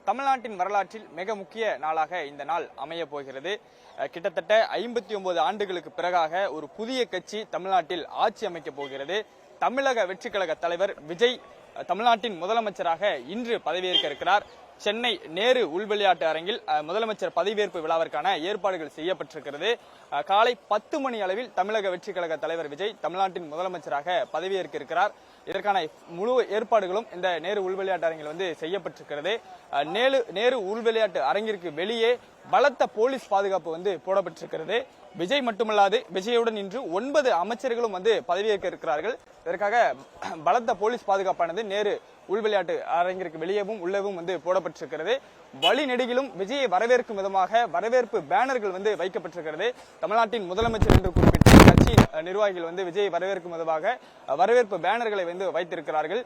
தமிழ்நாட்டின் வரலாற்றில் மிக முக்கிய நாளாக இந்த நாள் அமைய போகிறது. கிட்டத்தட்ட 59 ஆண்டுகளுக்கு பிறகாக ஒரு புதிய கட்சி தமிழ்நாட்டில் ஆட்சி அமைக்க போகிறது. தமிழக வெற்றி கழக தலைவர் விஜய் தமிழ்நாட்டின் முதலமைச்சராக இன்று பதவியேற்க இருக்கிறார். சென்னை நேரு உள்விளையாட்டு அரங்கில் முதலமைச்சர் பதவியேற்பு விழாவிற்கான ஏற்பாடுகள் செய்யப்பட்டிருக்கிறது. காலை 10 மணி அளவில் தமிழக வெற்றி கழக தலைவர் விஜய் தமிழ்நாட்டின் முதலமைச்சராக பதவியேற்க இருக்கிறார். இதற்கான முழு ஏற்பாடுகளும் இந்த நேரு உள்விளையாட்டு அரங்கில் செய்யப்பட்டிருக்கிறது. நேரு உள்விளையாட்டு அரங்கிற்கு வெளியே பலத்த போலீஸ் பாதுகாப்பு போடப்பட்டிருக்கிறது. விஜய் மட்டுமல்லாது விஜயுடன் இன்று 9 அமைச்சர்களும் பதவியேற்க இருக்கிறார்கள். இதற்காக பலத்த போலீஸ் பாதுகாப்பானது நேரு உள்விளையாட்டு அரங்கிற்கு வெளியேவும் உள்ளவும் போடப்பட்டிருக்கிறது. வழிநெடுகிலும் விஜயை வரவேற்கும் விதமாக வரவேற்பு பேனர்கள் வைக்கப்பட்டிருக்கிறது. தமிழ்நாட்டின் முதலமைச்சர் என்று குறிப்பிட்ட கட்சி நிர்வாகிகள் விஜயை வரவேற்கும் விதமாக வரவேற்பு பேனர்களை வைத்திருக்கிறார்கள்.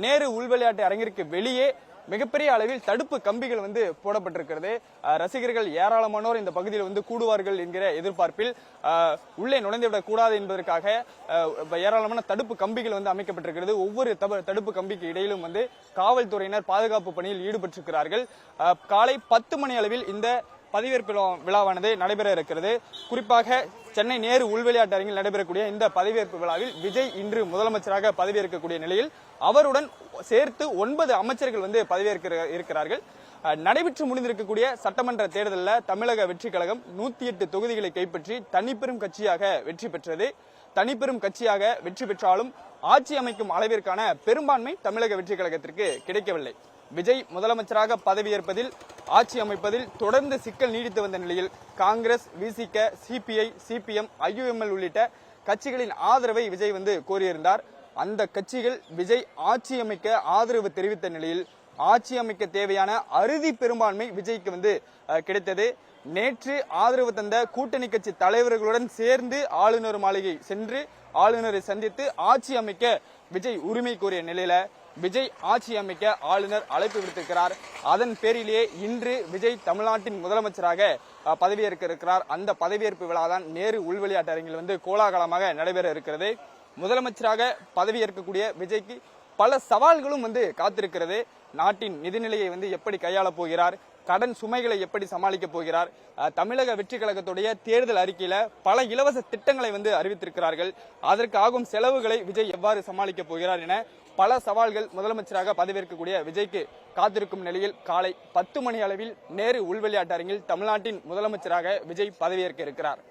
நேரு உள்விளையாட்டு அரங்கிற்கு வெளியே மிகப்பெரிய அளவில் தடுப்பு கம்பிகள் போடப்பட்டிருக்கிறது. ரசிகர்கள் ஏராளமானோர் இந்த பகுதியில் கூடுவார்கள் என்கிற எதிர்பார்ப்பில் உள்ளே நுழைந்துவிடக் கூடாது என்பதற்காக ஏராளமான தடுப்பு கம்பிகள் அமைக்கப்பட்டிருக்கிறது. ஒவ்வொரு தடுப்பு கம்பிக்கு இடையிலும் காவல்துறையினர் பாதுகாப்பு பணியில் ஈடுபட்டிருக்கிறார்கள். காலை 10 மணி அளவில் இந்த பதவியேற்பு விழாவானது நடைபெற இருக்கிறது. குறிப்பாக சென்னை நேரு உள்விளையாட்டு அரங்கில் நடைபெறக்கூடிய இந்த பதவியேற்பு விழாவில் விஜய் இன்று முதலமைச்சராக பதவியேற்கக்கூடிய நிலையில் அவருடன் சேர்த்து 9 அமைச்சர்கள் பதவியேற்க இருக்கிறார்கள். நடைபெற்று முடிந்திருக்கக்கூடிய சட்டமன்ற தேர்தலில் தமிழக வெற்றி கழகம் 108 தொகுதிகளை கைப்பற்றி தனிப்பெரும் கட்சியாக வெற்றி பெற்றது. தனிப்பெரும் கட்சியாக வெற்றி பெற்றாலும் ஆட்சி அமைக்கும் அளவிற்கான பெரும்பான்மை தமிழக வெற்றி கழகத்திற்கு கிடைக்கவில்லை. விஜய் முதலமைச்சராக பதவியேற்பதில் ஆட்சி அமைப்பதில் தொடர்ந்து சிக்கல் நீடித்து வந்த நிலையில் காங்கிரஸ், விசிக, சிபிஐ, சிபிஎம், ஐயுஎம்எல் உள்ளிட்ட கட்சிகளின் ஆதரவை விஜய் கோரியிருந்தார். அந்த கட்சிகள் விஜய் ஆட்சி அமைக்க ஆதரவு தெரிவித்த நிலையில் ஆட்சி அமைக்க தேவையான அறுதி பெரும்பான்மை விஜய்க்கு கிடைத்தது. நேற்று ஆதரவு தந்த கூட்டணி கட்சி தலைவர்களுடன் சேர்ந்து ஆளுநர் மாளிகை சென்று ஆளுநரை சந்தித்து ஆட்சி அமைக்க விஜய் உரிமை கோரிய நிலையில விஜய் ஆட்சி அமைக்க ஆளுநர் அழைப்பு விடுத்திருக்கிறார். அதன் பேரிலேயே இன்று விஜய் தமிழ்நாட்டின் முதலமைச்சராக பதவியேற்க இருக்கிறார். அந்த பதவியேற்பு விழாதான் நேரு உள்விளையாட்டு அரங்கில் கோலாகலமாக நடைபெற இருக்கிறது. முதலமைச்சராக பதவியேற்கக்கூடிய விஜய்க்கு பல சவால்களும் காத்திருக்கிறது. நாட்டின் நிதிநிலையை எப்படி கையாளப் போகிறார், கடன் சுமைகளை எப்படி சமாளிக்க போகிறார், தமிழக வெற்றி கழகத்துடைய தேர்தல் அறிக்கையில பல இலவச திட்டங்களை அறிவித்திருக்கிறார்கள். அதற்கு ஆகும் செலவுகளை விஜய் எவ்வாறு சமாளிக்க போகிறார் என பல சவால்கள் முதலமைச்சராக பதவியேற்கக்கூடிய விஜய்க்கு காத்திருக்கும் நிலையில் காலை 10 மணி அளவில் நேரு உள்விளையாட்டு அரங்கில் தமிழ்நாட்டின் முதலமைச்சராக விஜய் பதவியேற்க இருக்கிறார்.